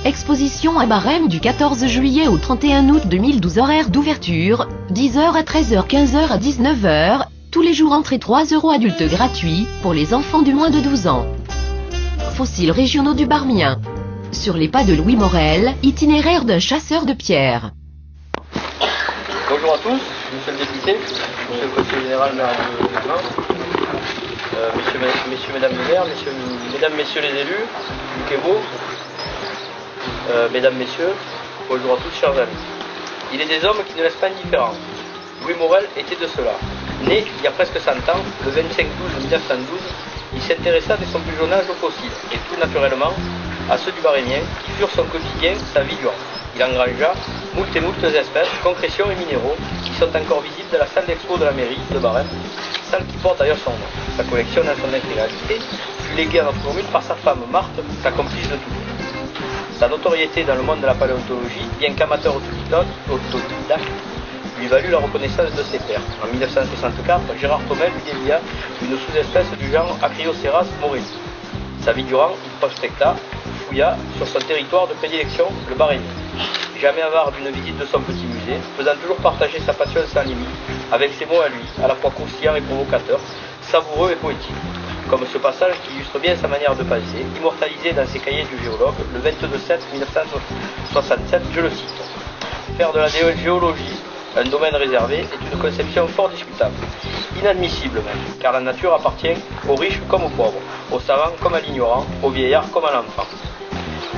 Exposition à Barème du 14 juillet au 31 août 2012. Horaire d'ouverture, 10h à 13h, 15h à 19h. Tous les jours entrée 3 € adultes gratuits pour les enfants du moins de 12 ans. Fossiles régionaux du Barmien. Sur les pas de Louis Morel, itinéraire d'un chasseur de pierres. Bonjour à tous, monsieur le député, monsieur le conseiller général maire de Grain, messieurs, mesdames les maires, mesdames, messieurs les élus, du Québeau, mesdames, messieurs, bonjour à tous, chers amis. Il est des hommes qui ne laissent pas indifférents. Louis Morel était de cela. Né il y a presque 100 ans, le 25/12/1912, il s'intéressa dès son plus jeune âge aux fossiles, et tout naturellement à ceux du Barémien, qui furent son quotidien, sa vie durant. Il engrangea moult et moult espèces, concrétions et minéraux, qui sont encore visibles dans la salle d'expo de la mairie de Barème, salle qui porte d'ailleurs son nom. Sa collection dans son intégralité fut léguée à notre commune par sa femme Marthe, sa complice de tout. Sa notoriété dans le monde de la paléontologie, bien qu'amateur autodidacte, lui valut la reconnaissance de ses pairs. En 1964, Gérard Thomel lui dédia une sous-espèce du genre Acryoceras morelli. Sa vie durant, il prospecta, fouilla sur son territoire de prédilection, le Barémien. Jamais avare d'une visite de son petit musée, faisant toujours partager sa passion sans limite, avec ses mots à lui, à la fois croustillants et provocateurs, savoureux et poétiques. Comme ce passage qui illustre bien sa manière de penser, immortalisé dans ses cahiers du géologue, le 22/7/1967, je le cite. Faire de la géologie un domaine réservé est une conception fort discutable, inadmissible même, car la nature appartient aux riches comme aux pauvres, aux savants comme à l'ignorant, aux vieillards comme à l'enfant.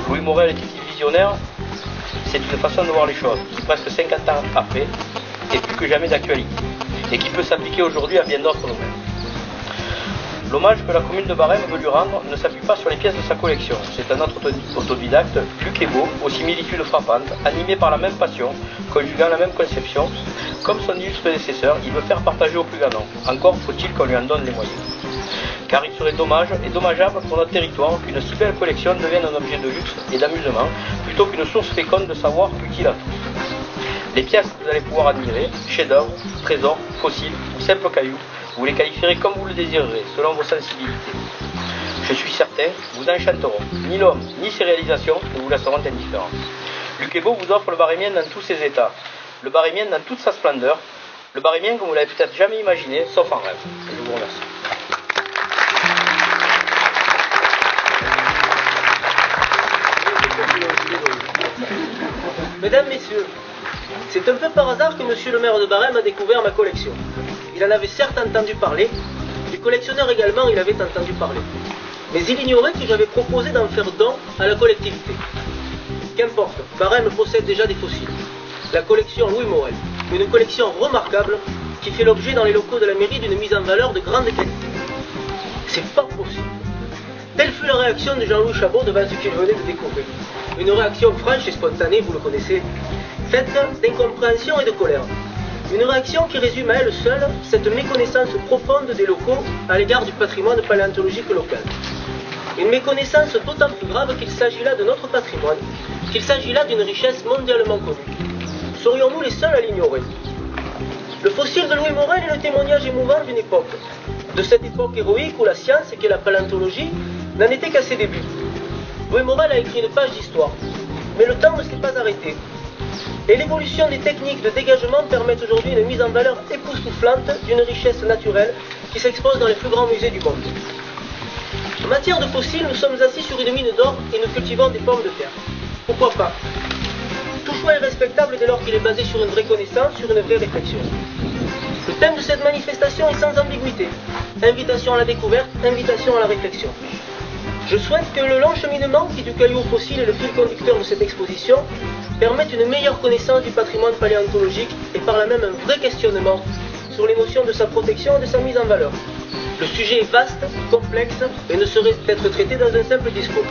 Louis Morel était-il visionnaire? C'est une façon de voir les choses, qui presque 50 ans après, est plus que jamais d'actualité, et qui peut s'appliquer aujourd'hui à bien d'autres domaines. L'hommage que la commune de Barème veut lui rendre ne s'appuie pas sur les pièces de sa collection. C'est un autre autodidacte, Luc Ebeau, aux similitudes frappantes, animé par la même passion, conjuguant la même conception. Comme son illustre prédécesseur, il veut faire partager au plus grand nombre. Encore faut-il qu'on lui en donne les moyens. Car il serait dommage et dommageable pour notre territoire qu'une si belle collection devienne un objet de luxe et d'amusement, plutôt qu'une source féconde de savoir utile à tous. Les pièces que vous allez pouvoir admirer, chefs-d'œuvre, trésors, fossiles ou simples cailloux, vous les qualifierez comme vous le désirerez, selon vos sensibilités. Je suis certain, vous enchanteront. Ni l'homme, ni ses réalisations ne vous laisseront indifférents. Luc Ebeau vous offre le Barémien dans tous ses états, le Barémien dans toute sa splendeur, le Barémien comme vous l'avez peut-être jamais imaginé, sauf en rêve. Je vous remercie. Mesdames, Messieurs, c'est un peu par hasard que Monsieur le maire de Barème a découvert ma collection. Il en avait certes entendu parler, du collectionneur également il avait entendu parler. Mais il ignorait que j'avais proposé d'en faire don à la collectivité. Qu'importe, Barème possède déjà des fossiles. La collection Louis Morel, une collection remarquable qui fait l'objet dans les locaux de la mairie d'une mise en valeur de grande qualité. C'est pas possible. Telle fut la réaction de Jean-Louis Chabot devant ce qu'il venait de découvrir. Une réaction franche et spontanée, vous le connaissez, faite d'incompréhension et de colère. Une réaction qui résume à elle seule cette méconnaissance profonde des locaux à l'égard du patrimoine paléontologique local. Une méconnaissance d'autant plus grave qu'il s'agit là de notre patrimoine, qu'il s'agit là d'une richesse mondialement connue. Serions-nous les seuls à l'ignorer? Le fossile de Louis Morel est le témoignage émouvant d'une époque, de cette époque héroïque où la science, qu'est la paléontologie, n'en était qu'à ses débuts. Louis Morel a écrit une page d'histoire, mais le temps ne s'est pas arrêté. Et l'évolution des techniques de dégagement permet aujourd'hui une mise en valeur époustouflante d'une richesse naturelle qui s'expose dans les plus grands musées du monde. En matière de fossiles, nous sommes assis sur une mine d'or et nous cultivons des pommes de terre. Pourquoi pas? Tout choix est respectable dès lors qu'il est basé sur une vraie connaissance, sur une vraie réflexion. Le thème de cette manifestation est sans ambiguïté. Invitation à la découverte, invitation à la réflexion. Je souhaite que le long cheminement qui du caillou au fossile est le fil conducteur de cette exposition permette une meilleure connaissance du patrimoine paléontologique et par là même un vrai questionnement sur les notions de sa protection et de sa mise en valeur. Le sujet est vaste, complexe et ne saurait être traité dans un simple discours.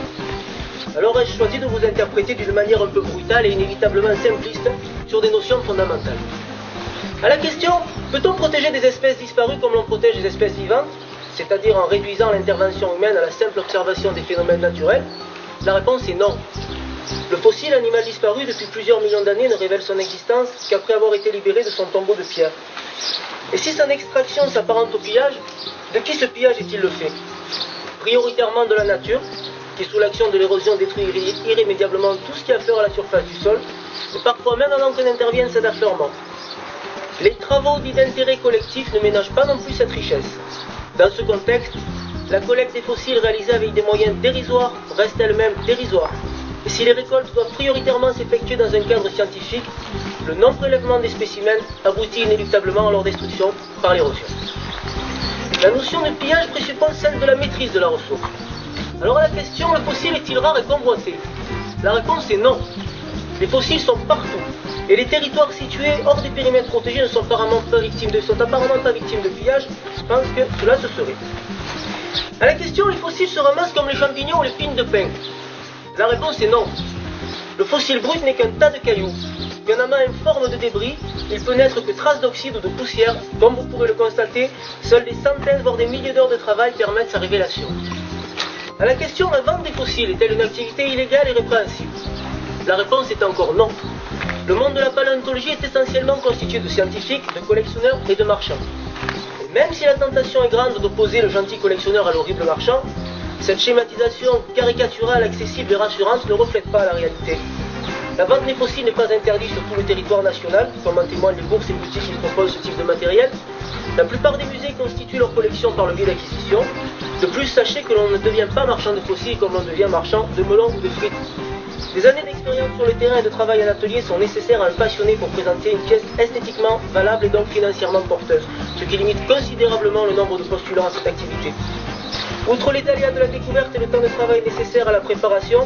Alors ai-je choisi de vous interpréter d'une manière un peu brutale et inévitablement simpliste sur des notions fondamentales. À la question, peut-on protéger des espèces disparues comme l'on protège des espèces vivantes, c'est-à-dire en réduisant l'intervention humaine à la simple observation des phénomènes naturels? La réponse est non. Le fossile animal disparu depuis plusieurs millions d'années ne révèle son existence qu'après avoir été libéré de son tombeau de pierre. Et si son extraction s'apparente au pillage, de qui ce pillage est-il le fait? Prioritairement de la nature, qui sous l'action de l'érosion détruit irrémédiablement tout ce qui affleure à la surface du sol, et parfois même avant qu'on intervienne cet affleurement. Les travaux dits d'intérêt collectif ne ménagent pas non plus cette richesse. Dans ce contexte, la collecte des fossiles réalisée avec des moyens dérisoires reste elle-même dérisoire. Et si les récoltes doivent prioritairement s'effectuer dans un cadre scientifique, le non-prélèvement des spécimens aboutit inéluctablement à leur destruction par l'érosion. La notion de pillage présuppose celle de la maîtrise de la ressource. Alors à la question, le fossile est-il rare et convoité? La réponse est non. Les fossiles sont partout, et les territoires situés hors des périmètres protégés ne sont apparemment pas victimes de pillage. Je pense que cela se saurait. À la question, les fossiles se ramassent comme les champignons ou les pines de pin. La réponse est non. Le fossile brut n'est qu'un tas de cailloux, qu'un amas informe de débris. Il peut n'être que traces d'oxyde ou de poussière. Comme vous pourrez le constater, seules des centaines voire des milliers d'heures de travail permettent sa révélation. À la question, la vente des fossiles est-elle une activité illégale et répréhensible? La réponse est encore non. Le monde de la paléontologie est essentiellement constitué de scientifiques, de collectionneurs et de marchands. Et même si la tentation est grande d'opposer le gentil collectionneur à l'horrible marchand, cette schématisation caricaturale, accessible et rassurante ne reflète pas la réalité. La vente des fossiles n'est pas interdite sur tout le territoire national, comme en témoignent les bourses et boutiques qui proposent ce type de matériel. La plupart des musées constituent leur collection par le biais d'acquisition. De plus, sachez que l'on ne devient pas marchand de fossiles comme l'on devient marchand de melons ou de frites. Des années d'expérience sur le terrain et de travail en atelier sont nécessaires à un passionné pour présenter une pièce esthétiquement valable et donc financièrement porteuse, ce qui limite considérablement le nombre de postulants à cette activité. Outre les aléas de la découverte et le temps de travail nécessaire à la préparation,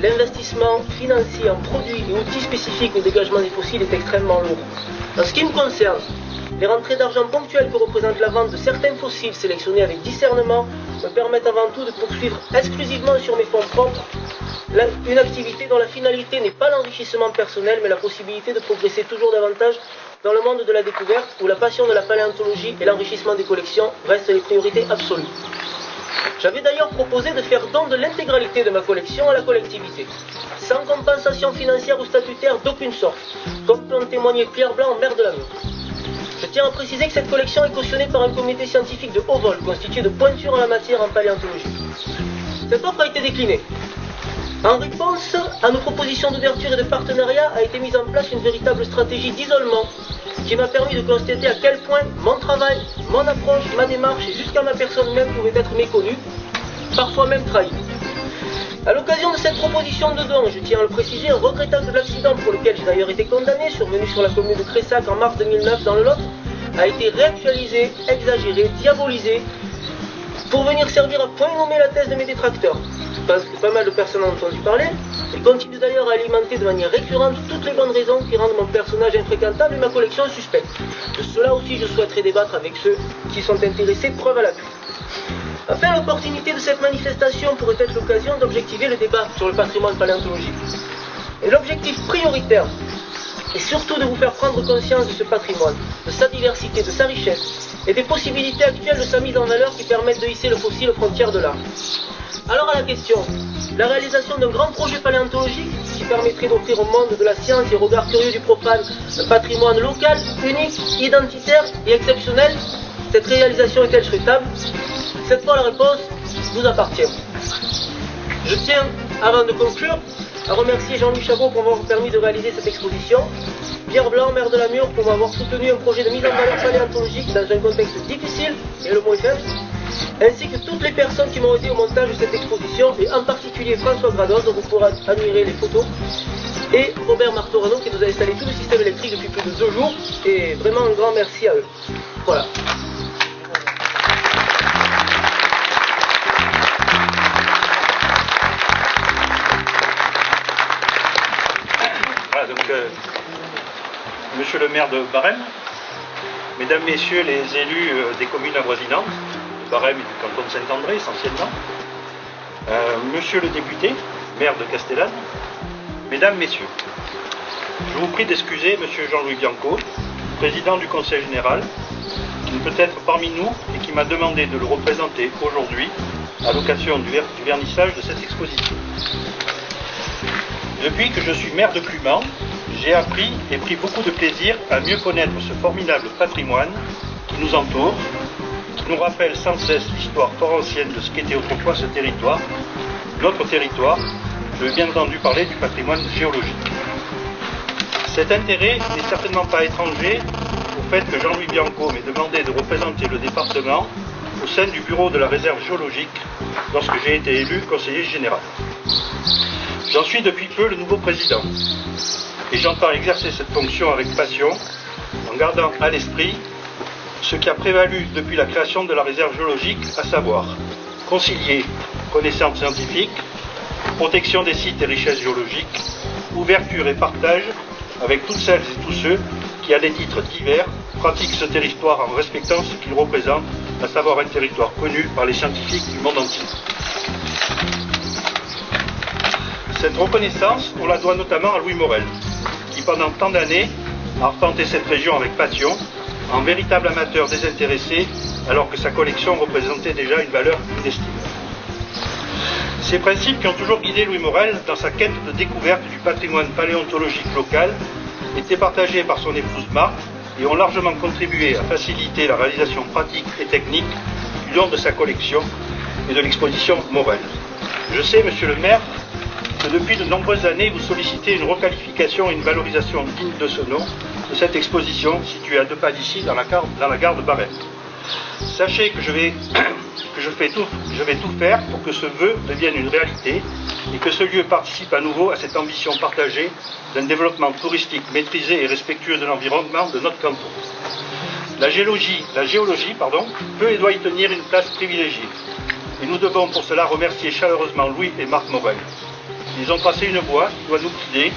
l'investissement financier en produits et outils spécifiques au dégagement des fossiles est extrêmement lourd. En ce qui me concerne, les rentrées d'argent ponctuelles que représente la vente de certains fossiles sélectionnés avec discernement me permettent avant tout de poursuivre exclusivement sur mes fonds propres une activité dont la finalité n'est pas l'enrichissement personnel mais la possibilité de progresser toujours davantage dans le monde de la découverte où la passion de la paléontologie et l'enrichissement des collections restent les priorités absolues. J'avais d'ailleurs proposé de faire don de l'intégralité de ma collection à la collectivité, sans compensation financière ou statutaire d'aucune sorte, comme peut en témoigner Pierre Blanc, maire de la Meurthe. Je tiens à préciser que cette collection est cautionnée par un comité scientifique de haut vol, constitué de pointures en la matière en paléontologie. Cette offre a été déclinée. En réponse à nos propositions d'ouverture et de partenariat, a été mise en place une véritable stratégie d'isolement qui m'a permis de constater à quel point mon travail, mon approche, ma démarche et jusqu'à ma personne même pouvaient être méconnues, parfois même trahies. À l'occasion de cette proposition de don, je tiens à le préciser, regrettant que l'accident pour lequel j'ai d'ailleurs été condamné, survenu sur la commune de Cressac en mars 2009 dans le Lot, a été réactualisé, exagéré, diabolisé, pour venir servir à point nommé la thèse de mes détracteurs. Je pense que pas mal de personnes en ont entendu parler, et continue d'ailleurs à alimenter de manière récurrente toutes les bonnes raisons qui rendent mon personnage infréquentable et ma collection suspecte. De cela aussi, je souhaiterais débattre avec ceux qui sont intéressés, preuve à l'appui. Enfin, l'opportunité de cette manifestation pourrait être l'occasion d'objectiver le débat sur le patrimoine paléontologique. Et l'objectif prioritaire est surtout de vous faire prendre conscience de ce patrimoine, de sa diversité, de sa richesse, et des possibilités actuelles de sa mise en valeur qui permettent de hisser le fossile aux frontières de l'art. Alors à la question, la réalisation d'un grand projet paléontologique qui permettrait d'offrir au monde de la science et au regard curieux du profane un patrimoine local, unique, identitaire et exceptionnel, cette réalisation est-elle souhaitable? Cette fois la réponse vous appartient. Je tiens, avant de conclure, à remercier Jean-Louis Chabot pour m'avoir permis de réaliser cette exposition, Pierre Blanc, maire de la Meurthe, pour m'avoir soutenu un projet de mise en valeur paléontologique dans un contexte difficile, et le mot est faible, ainsi que toutes les personnes qui m'ont aidé au montage de cette exposition, et en particulier François Grados, dont vous pourrez admirer les photos, et Robert Martorano, qui nous a installé tout le système électrique depuis plus de 2 jours, et vraiment un grand merci à eux. Voilà. Monsieur le maire de Barème, Mesdames, Messieurs les élus des communes avoisinantes, de Barème et du canton de Saint-André essentiellement, Monsieur le député, maire de Castellane, Mesdames, Messieurs, je vous prie d'excuser Monsieur Jean-Louis Bianco, président du Conseil général, qui ne peut être parmi nous et qui m'a demandé de le représenter aujourd'hui à l'occasion du vernissage de cette exposition. Depuis que je suis maire de Clumant, j'ai appris et pris beaucoup de plaisir à mieux connaître ce formidable patrimoine qui nous entoure, qui nous rappelle sans cesse l'histoire fort ancienne de ce qu'était autrefois ce territoire, notre territoire, je veux bien entendu parler du patrimoine géologique. Cet intérêt n'est certainement pas étranger au fait que Jean-Louis Bianco m'ait demandé de représenter le département au sein du bureau de la réserve géologique lorsque j'ai été élu conseiller général. J'en suis depuis peu le nouveau président et j'entends exercer cette fonction avec passion en gardant à l'esprit ce qui a prévalu depuis la création de la réserve géologique, à savoir concilier connaissances scientifiques, protection des sites et richesses géologiques, ouverture et partage avec toutes celles et tous ceux qui, à des titres divers, pratiquent ce territoire en respectant ce qu'il représente, à savoir un territoire connu par les scientifiques du monde entier. Cette reconnaissance, on la doit notamment à Louis Morel, qui pendant tant d'années a arpenté cette région avec passion, en véritable amateur désintéressé, alors que sa collection représentait déjà une valeur inestimable. Ces principes qui ont toujours guidé Louis Morel dans sa quête de découverte du patrimoine paléontologique local étaient partagés par son épouse Marthe et ont largement contribué à faciliter la réalisation pratique et technique du don de sa collection et de l'exposition Morel. Je sais, monsieur le maire, que depuis de nombreuses années, vous sollicitez une requalification et une valorisation digne de ce nom de cette exposition située à 2 pas d'ici dans la gare de Barème. Sachez que je vais tout faire pour que ce vœu devienne une réalité et que ce lieu participe à nouveau à cette ambition partagée d'un développement touristique maîtrisé et respectueux de l'environnement de notre canton. La géologie, peut et doit y tenir une place privilégiée. Et nous devons pour cela remercier chaleureusement Louis et Marc Morel. Ils ont tracé une voie qui doit nous guider,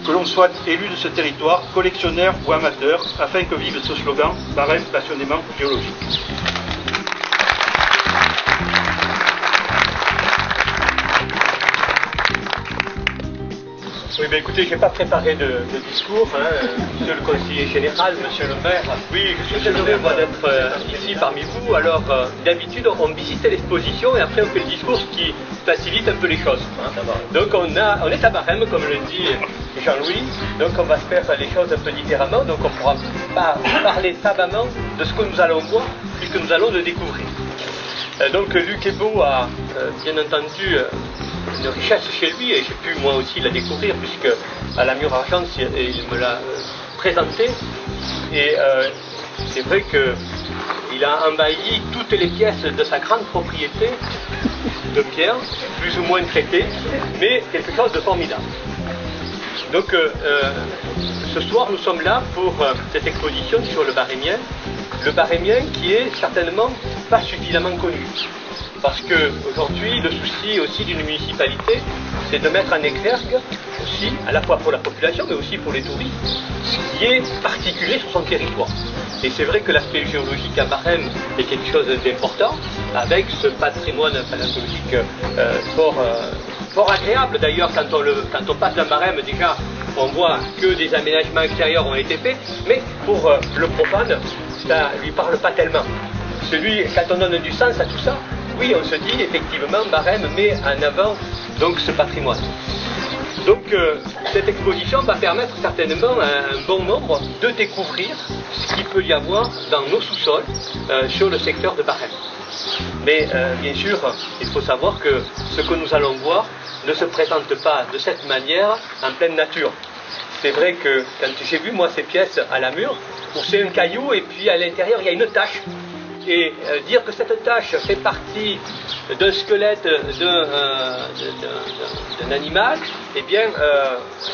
que l'on soit élu de ce territoire, collectionneur ou amateur, afin que vive ce slogan « Barème passionnément géologique ». Oui, ben écoutez, je n'ai pas préparé de discours, monsieur le conseiller général, monsieur le maire. Oui, je suis heureux moi d'être ici parmi vous. Alors, d'habitude, on visite l'exposition et après on fait le discours, ce qui facilite un peu les choses. Donc on est à Barème, comme le dit Jean-Louis, donc on va faire les choses un peu différemment, donc on ne pourra pas parler savamment de ce que nous allons voir, puisque nous allons le découvrir. Donc Luc Ebot a bien entendu une richesse chez lui et j'ai pu moi aussi la découvrir puisque à la Mure Argence il me l'a présenté et c'est vrai qu'il a envahi toutes les pièces de sa grande propriété de pierre, plus ou moins traitées, mais quelque chose de formidable. Donc ce soir nous sommes là pour cette exposition sur le Barémien qui est certainement pas suffisamment connu. Parce qu'aujourd'hui, le souci aussi d'une municipalité, c'est de mettre en exergue aussi, à la fois pour la population, mais aussi pour les touristes, ce qui est particulier sur son territoire. Et c'est vrai que l'aspect géologique à Barème est quelque chose d'important, avec ce patrimoine paléontologique fort agréable. D'ailleurs, quand on passe dans Barème, déjà, on voit que des aménagements extérieurs ont été faits, mais pour le profane, ça ne lui parle pas tellement. Quand on donne du sens à tout ça, oui, on se dit effectivement, Barème met en avant donc ce patrimoine. Donc cette exposition va permettre certainement à un bon nombre de découvrir ce qu'il peut y avoir dans nos sous-sols sur le secteur de Barème. Mais bien sûr, il faut savoir que ce que nous allons voir ne se présente pas de cette manière en pleine nature. C'est vrai que quand j'ai vu moi ces pièces à la Mure, où c'est un caillou et puis à l'intérieur il y a une tache. Et dire que cette tache fait partie d'un squelette d'un animal, eh bien,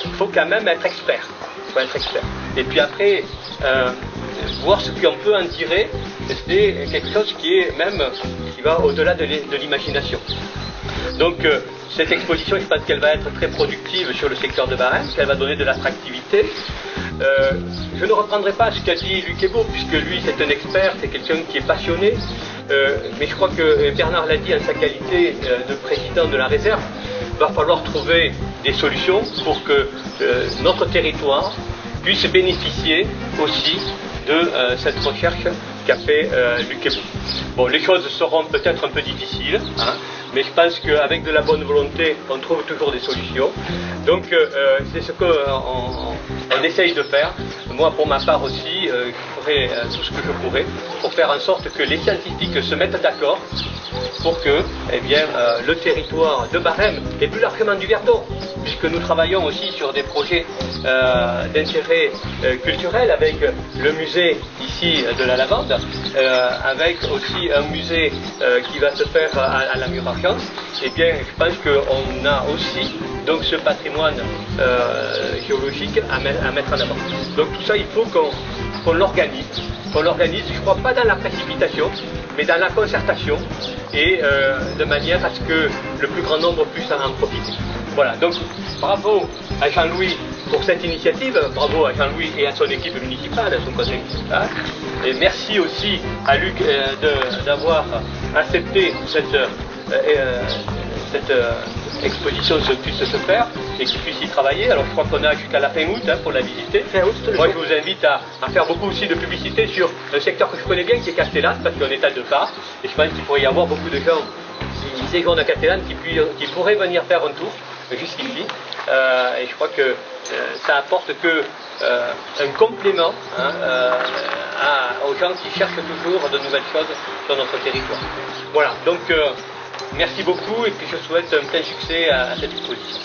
il faut quand même être expert. Et puis après, voir ce qu'on peut en tirer, c'est quelque chose qui va au-delà de l'imagination. Donc, cette exposition, je pense qu'elle va être très productive sur le secteur de Barème, qu'elle va donner de l'attractivité. Je ne reprendrai pas ce qu'a dit Luc Ebot, puisque lui c'est un expert, c'est quelqu'un qui est passionné, mais je crois que Bernard l'a dit en sa qualité de président de la réserve, il va falloir trouver des solutions pour que notre territoire puisse bénéficier aussi de cette recherche qu'a fait Luc Ebot. Bon, les choses seront peut-être un peu difficiles, mais je pense qu'avec de la bonne volonté, on trouve toujours des solutions. Donc c'est ce qu'on essaye de faire. moi, pour ma part aussi, je ferai tout ce que je pourrai pour faire en sorte que les scientifiques se mettent d'accord pour que le territoire de Barème, et plus largement du Verdon, puisque nous travaillons aussi sur des projets d'intérêt culturel avec le musée ici de la Lavande, avec aussi un musée qui va se faire à la Mure-Argence, je pense qu'on a aussi donc ce patrimoine géologique à mettre en avant. Donc tout ça, il faut qu'on l'organise. Je ne crois pas dans la précipitation, mais dans la concertation et de manière à ce que le plus grand nombre puisse en profiter. Voilà, donc bravo à Jean-Louis pour cette initiative, bravo à Jean-Louis et à son équipe municipale, à son conseil municipal, et merci aussi à Luc d'avoir accepté cette exposition puisse se faire et qu'il puisse y travailler. Alors je crois qu'on a jusqu'à la fin août pour la visiter. Moi je vous invite à faire beaucoup aussi de publicité sur un secteur que je connais bien qui est Castellane, parce qu'on est à 2 pas, et je pense qu'il pourrait y avoir beaucoup de gens qui séjournent à Castellane qui pourraient venir faire un tour jusqu'ici, et je crois que ça apporte un complément aux gens qui cherchent toujours de nouvelles choses sur notre territoire. Voilà, donc merci beaucoup et puis je souhaite un plein succès à cette exposition.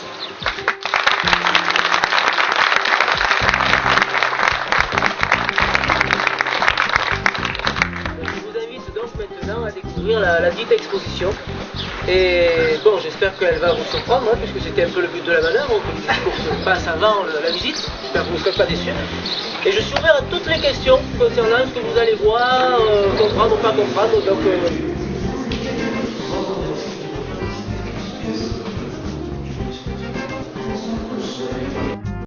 Je vous invite donc maintenant à découvrir la dite exposition. Et bon, j'espère qu'elle va vous surprendre, puisque c'était un peu le but de la manœuvre, que le discours se passe avant la visite. J'espère que vous ne serez pas déçus. Et je suis ouvert à toutes les questions concernant ce que vous allez voir, comprendre ou pas comprendre. Donc,